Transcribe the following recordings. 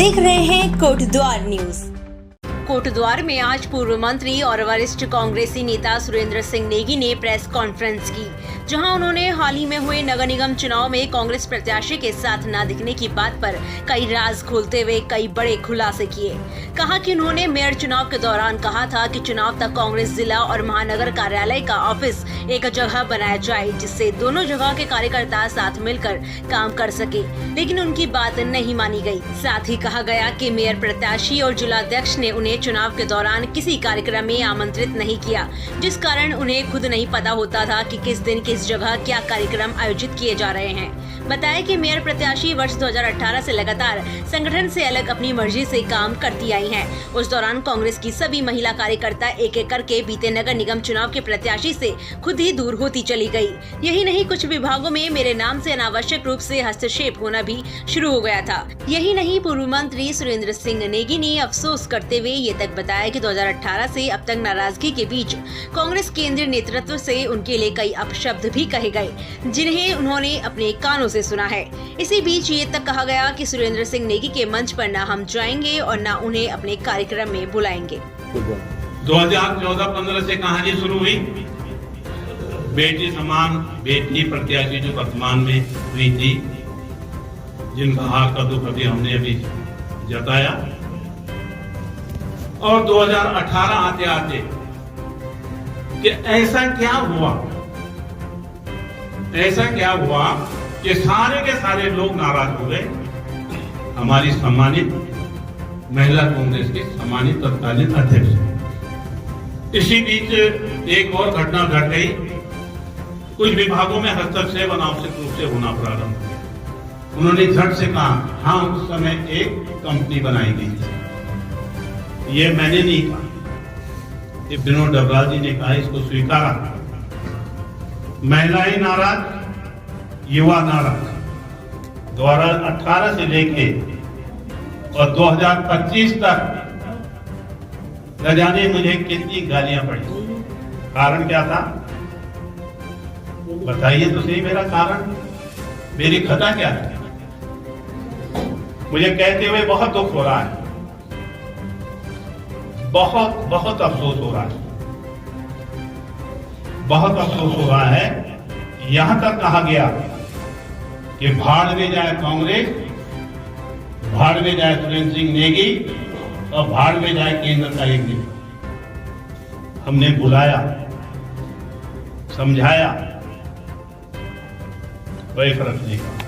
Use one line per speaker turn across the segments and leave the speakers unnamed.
देख रहे हैं कोटद्वार न्यूज।
कोटद्वार में आज पूर्व मंत्री और वरिष्ठ कांग्रेसी नेता सुरेंद्र सिंह नेगी ने प्रेस कॉन्फ्रेंस की, जहां उन्होंने हाल ही में हुए नगर निगम चुनाव में कांग्रेस प्रत्याशी के साथ न दिखने की बात पर कई राज खोलते हुए कई बड़े खुलासे किए। कहा कि उन्होंने मेयर चुनाव के दौरान कहा था कि चुनाव तक कांग्रेस जिला और महानगर कार्यालय का ऑफिस एक जगह बनाया जाए, जिससे दोनों जगह के कार्यकर्ता साथ मिलकर काम कर सके, लेकिन उनकी बात नहीं मानी गई। साथ ही कहा गया कि मेयर प्रत्याशी और जिलाध्यक्ष ने उन्हें चुनाव के दौरान किसी कार्यक्रम में आमंत्रित नहीं किया, जिस कारण उन्हें खुद नहीं पता होता था कि किस दिन किस जगह क्या कार्यक्रम आयोजित किए जा रहे हैं। बताया कि मेयर प्रत्याशी वर्ष 2018 से लगातार संगठन से अलग अपनी मर्जी से काम करती आई हैं। उस दौरान कांग्रेस की सभी महिला कार्यकर्ता एक एक करके बीते नगर निगम चुनाव के प्रत्याशी से खुद ही दूर होती चली गई। यही नहीं, कुछ विभागों में मेरे नाम से अनावश्यक रूप से हस्तक्षेप होना भी शुरू हो गया था। यही नहीं, पूर्व मंत्री सुरेंद्र सिंह नेगी ने अफसोस करते हुए ये तक बताया कि 2018 से अब तक नाराजगी के बीच कांग्रेस केंद्रीय नेतृत्व से उनके लिए कई अपशब्द भी कहे गए, जिन्हें उन्होंने अपने कानों से सुना है। इसी बीच ये तक कहा गया कि सुरेंद्र सिंह नेगी के मंच पर न हम जाएंगे और न उन्हें अपने कार्यक्रम में बुलाएंगे।
2014-15 से कहानी शुरू हुई। बेटी समान बेटी प्रत्याशी जो वर्तमान में हुई थी, जिनका हार का दुख हमने अभी जताया, और 2018 आते आते कि ऐसा क्या हुआ कि सारे के सारे लोग नाराज हो गए। हमारी सम्मानित महिला कांग्रेस की सम्मानित तत्कालीन अध्यक्ष। इसी बीच एक और घटना घट गई। कुछ विभागों में हस्तक्षेप अनावश्यक रूप से होना प्रारंभ हुआ। उन्होंने झट से कहा, हाँ उस समय एक कंपनी बनाई गई थी। ये मैंने नहीं कहा, ये विनोद डबराल जी ने कहा, इसको स्वीकारा। महिलाएं नाराज, युवा नाराज। 2018 से लेके और 2025 तक न जाने मुझे कितनी गालियां पड़ी। कारण क्या था? बताइए तो सही, मेरा कारण, मेरी खता क्या है? मुझे कहते हुए बहुत दुख हो रहा है, बहुत अफसोस हो रहा है, बहुत अफसोस हो रहा है। यहां तक कहा गया कि भाड़ में जाए कांग्रेस, भाड़ में जाए सुरेंद्र सिंह नेगी और भाड़ में जाए केंद्र का एक नेता। हमने बुलाया, समझाया, कोई फर्क नहीं पड़ा।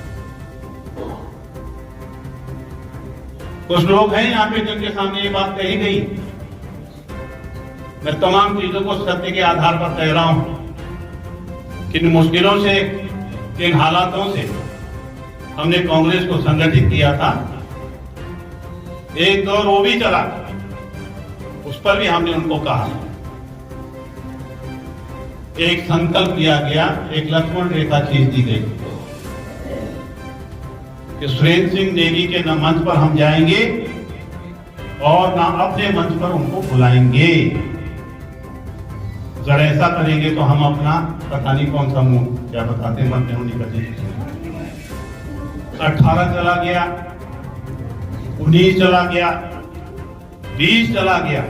कुछ लोग हैं यहाँ पे जिनके सामने ये बात कही गई। मैं तमाम चीजों को सत्य के आधार पर कह रहा हूं। किन मुश्किलों से, किन हालातों से हमने कांग्रेस को संगठित किया था। एक दौर वो भी चला, उस पर भी हमने उनको कहा। एक संकल्प लिया गया, एक लक्ष्मण रेखा खींच दी गई कि सुरेंद्र सिंह नेगी के न मंच पर हम जाएंगे और न अपने मंच पर उनको बुलाएंगे। अगर ऐसा करेंगे तो हम अपना पता नहीं कौन सा मुंह क्या बताते मरते होने का। 18 चला गया, 19 चला गया, 20 चला गया,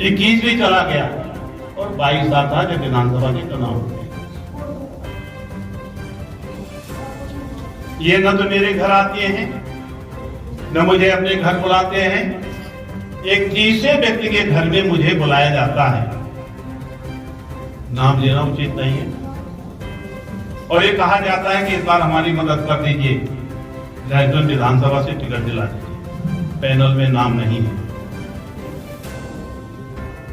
21 भी चला गया और 22 आता जब विधानसभा के चुनाव हुए। ये न तो मेरे घर आते हैं, न मुझे अपने घर बुलाते हैं। एक तीसरे व्यक्ति के घर में मुझे बुलाया जाता है। नाम लेना उचित नहीं है। और ये कहा जाता है कि इस बार हमारी मदद कर दीजिए, रायगढ़ विधानसभा से टिकट दिला दीजिए, पैनल में नाम नहीं है।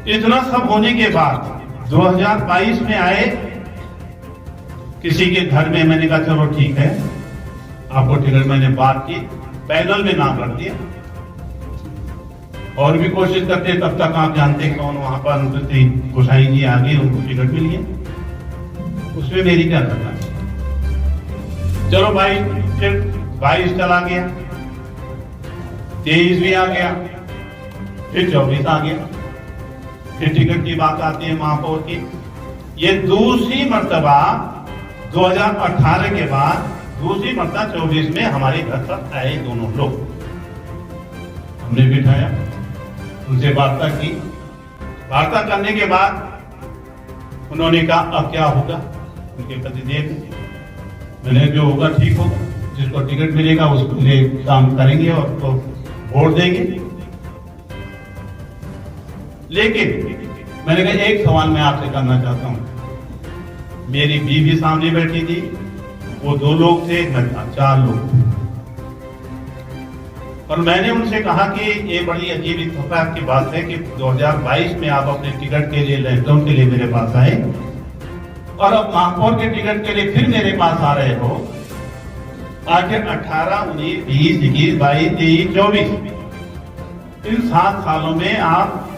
इतना सब होने के बाद 2022 में आए, किसी के घर में मैंने कहा चलो ठीक है, आपको टिकट, मैंने बात की, पैनल में नाम रख दिया। और भी कोशिश करते, तब तक आप जानते कौन वहां पर अनुकृति गोसाई जी आ गए, उनको टिकट मिल गया। उसमें मेरी क्या करना? चलो 22 चला गया, 23 भी आ गया, फिर 24 आ गया, फिर टिकट की बात आती है महापौर की। ये दूसरी मर्तबा 2018 के बाद दूसरी मर्तबा 24 में हमारे घर पर आए दोनों लोग। उन्हें बिठाया, उनसे वार्ता की। वार्ता करने के बाद उन्होंने कहा अब क्या होगा। उनके पतिदेव मैंने जो होगा ठीक होगा, जिसको टिकट मिलेगा उसके लिए काम करेंगे और तो वोट देंगे। लेकिन मैंने कहा एक सवाल मैं आपसे करना चाहता हूं। मेरी बीवी सामने बैठी थी, वो 2 लोग थे, मैं था 4 लोग थे। और मैंने उनसे कहा कि ये बड़ी अजीब इत्तेफाक की बात है कि 2022 में आप अपने टिकट के लिए लॉकडाउन के लिए मेरे पास आए और अब महापौर के टिकट के लिए फिर मेरे पास आ रहे हो। आखिर 18, 19, 20, 21, 22, 23, 24 इन 7 सालों में आप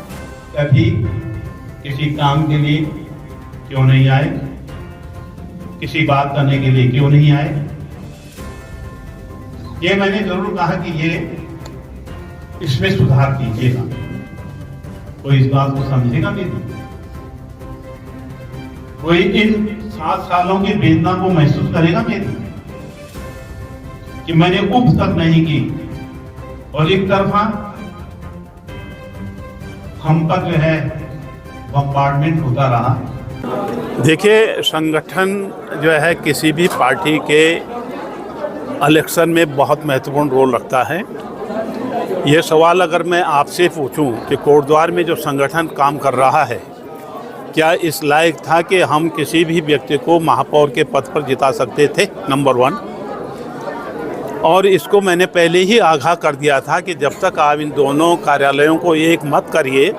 कभी किसी काम के लिए क्यों नहीं आए, किसी बात करने के लिए क्यों नहीं आए। ये मैंने जरूर कहा कि ये इसमें सुधार कीजिएगा। कोई इस बात को समझेगा भी नहीं, कोई इन 7 सालों की वेदना को महसूस करेगा मेरी कि मैंने उप तक नहीं की और एक तरफा हम पर जो है बम्बार्डमेंट होता रहा।
देखिए, संगठन जो है किसी भी पार्टी के इलेक्शन में बहुत महत्वपूर्ण रोल रखता है। ये सवाल अगर मैं आपसे पूछूं कि कोटद्वार में जो संगठन काम कर रहा है, क्या इस लायक था कि हम किसी भी व्यक्ति को महापौर के पद पर जिता सकते थे, नंबर 1। और इसको मैंने पहले ही आगाह कर दिया था कि जब तक आप इन दोनों कार्यालयों को एक मत करिए,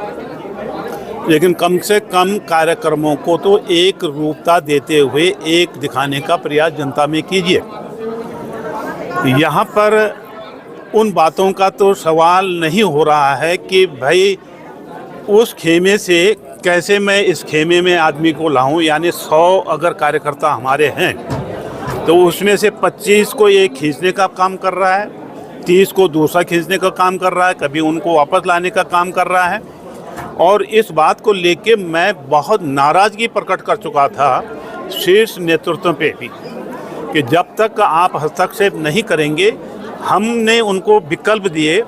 लेकिन कम से कम कार्यक्रमों को तो एक रूपता देते हुए एक दिखाने का प्रयास जनता में कीजिए। यहाँ पर उन बातों का तो सवाल नहीं हो रहा है कि भाई उस खेमे से कैसे मैं इस खेमे में आदमी को लाऊं, यानी 100 अगर कार्यकर्ता हमारे हैं तो उसमें से 25 को एक खींचने का काम कर रहा है, 30 को दूसरा खींचने का काम कर रहा है, कभी उनको वापस लाने का काम कर रहा है। और इस बात को लेके मैं बहुत नाराज़गी प्रकट कर चुका था शीर्ष नेतृत्व पे भी कि जब तक आप हस्तक्षेप नहीं करेंगे। हमने उनको विकल्प दिए।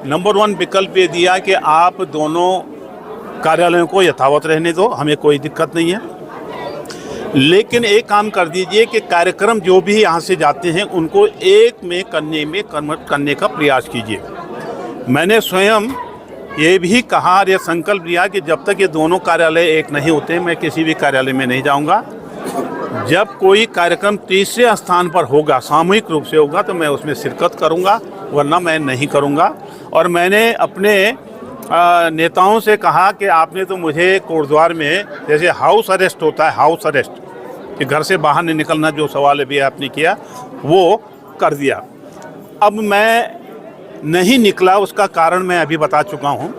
नंबर 1 विकल्प ये दिया कि आप दोनों कार्यालयों को यथावत रहने दो, हमें कोई दिक्कत नहीं है, लेकिन एक काम कर दीजिए कि कार्यक्रम जो भी यहाँ से जाते हैं उनको एक में कन्वर्ट करने का प्रयास कीजिए। मैंने स्वयं ये भी कहा, ये संकल्प लिया कि जब तक ये दोनों कार्यालय एक नहीं होते मैं किसी भी कार्यालय में नहीं जाऊंगा। जब कोई कार्यक्रम तीसरे स्थान पर होगा, सामूहिक रूप से होगा, तो मैं उसमें शिरकत करूंगा, वरना मैं नहीं करूंगा। और मैंने अपने नेताओं से कहा कि आपने तो मुझे कोटद्वार में जैसे हाउस अरेस्ट होता है, हाउस अरेस्ट कि घर से बाहर नहीं निकलना, जो सवाल अभी आपने किया वो कर दिया। अब मैं नहीं निकला, उसका कारण मैं अभी बता चुका हूँ।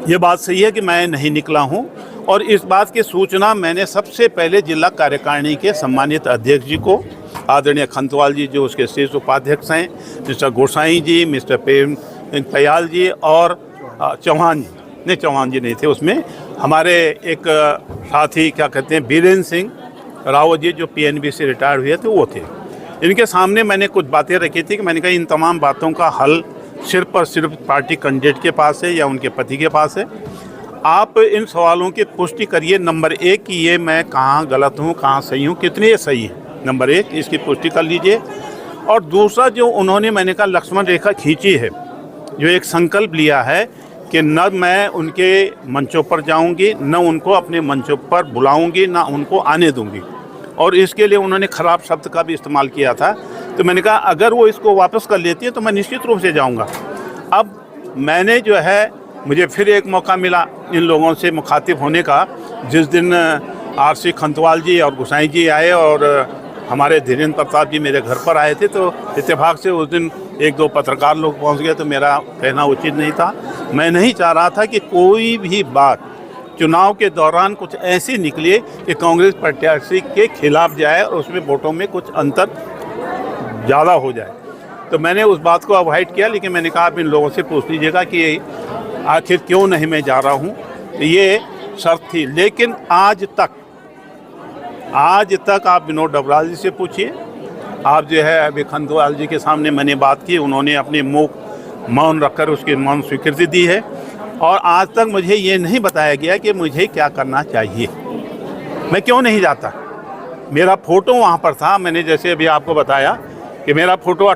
ये बात सही है कि मैं नहीं निकला हूँ और इस बात की सूचना मैंने सबसे पहले जिला कार्यकारिणी के सम्मानित अध्यक्ष जी को, आदरणीय खंतवाल जी जो उसके शीर्ष उपाध्यक्ष हैं, मिस्टर गोसाई जी, मिस्टर पयाल जी और चौहान जी, नहीं चौहान जी नहीं थे उसमें, हमारे एक साथी क्या कहते हैं बीरेंद्र सिंह रावत जी जो PNB से रिटायर हुए थे, वो थे। इनके सामने मैंने कुछ बातें रखी थी कि मैंने कहा इन तमाम बातों का हल सिर्फ और सिर्फ पार्टी कैंडिडेट के पास है या उनके पति के पास है। आप इन सवालों की पुष्टि करिए, नंबर 1 कि ये मैं कहाँ गलत हूँ, कहाँ सही हूँ, कितने ये सही है, नंबर 1 इसकी पुष्टि कर लीजिए। और दूसरा जो उन्होंने मैंने कहा लक्ष्मण रेखा खींची है, जो एक संकल्प लिया है कि न मैं उनके मंचों पर जाऊंगी, न उनको अपने मंचों पर बुलाऊंगी, न उनको आने दूंगी, और इसके लिए उन्होंने ख़राब शब्द का भी इस्तेमाल किया था। तो मैंने कहा अगर वो इसको वापस कर लेती है तो मैं निश्चित रूप से जाऊंगा। अब मैंने जो है, मुझे फिर एक मौका मिला इन लोगों से मुखातिब होने का, जिस दिन RC खंतवाल जी और गोसाई जी आए और हमारे धीरेन्द्र प्रताप जी मेरे घर पर आए थे, तो इत्तेफाक से उस दिन 1-2 पत्रकार लोग पहुंच गए, तो मेरा कहना उचित नहीं था। मैं नहीं चाह रहा था कि कोई भी बात चुनाव के दौरान कुछ ऐसी निकले कि कांग्रेस प्रत्याशी के खिलाफ जाए और उसमें वोटों में कुछ अंतर ज़्यादा हो जाए। तो मैंने उस बात को अवॉइड किया, लेकिन मैंने कहा आप इन लोगों से पूछ लीजिएगा कि आखिर क्यों नहीं मैं जा रहा हूँ, ये शर्त थी। लेकिन आज तक आप विनोद डबराल जी से पूछिए, आप जो है अभी खंतवाल जी के सामने मैंने बात की, उन्होंने अपने मुख मौन रखकर उसकी मौन स्वीकृति दी है और आज तक मुझे ये नहीं बताया गया कि मुझे क्या करना चाहिए, मैं क्यों नहीं जाता। मेरा फ़ोटो वहाँ पर था, मैंने जैसे अभी आपको बताया कि मेरा फ़ोटो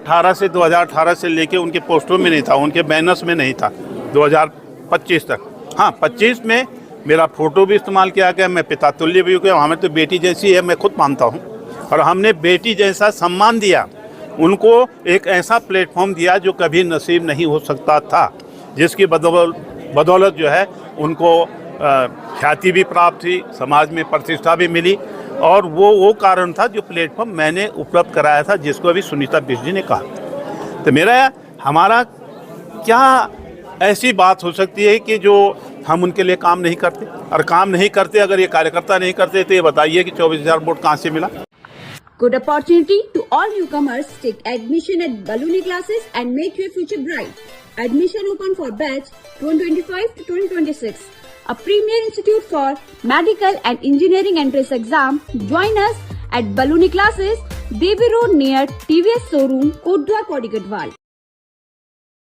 2018 से लेके उनके पोस्टरों में नहीं था, उनके बैनर्स में नहीं था 2025 तक। हाँ, 25 में मेरा फ़ोटो भी इस्तेमाल किया गया, मैं पिता तुल्य भी हो गया, हमें तो बेटी जैसी है, मैं खुद मानता हूँ। और हमने बेटी जैसा सम्मान दिया, उनको एक ऐसा प्लेटफॉर्म दिया जो कभी नसीब नहीं हो सकता था, जिसकी बदौलत जो है उनको ख्याति भी प्राप्त हुई, समाज में प्रतिष्ठा भी मिली। और वो कारण था जो प्लेटफॉर्म मैंने उपलब्ध कराया था, जिसको अभी सुनीता बिष्ट जी ने कहा। तो हमारा क्या ऐसी बात हो सकती है कि जो हम उनके लिए काम नहीं करते, और काम नहीं करते अगर ये कार्यकर्ता नहीं करते तो ये बताइए कि 24,000 वोट कहाँ से मिला।
Good opportunity to all newcomers. Take admission at Baluni classes and make your future bright. Admission open for batch 2025 to 2026. A premier institute for medical and engineering entrance exam. Join us at Baluni classes, Devi Road near TVS showroom, Kotdwar, Podigadwal.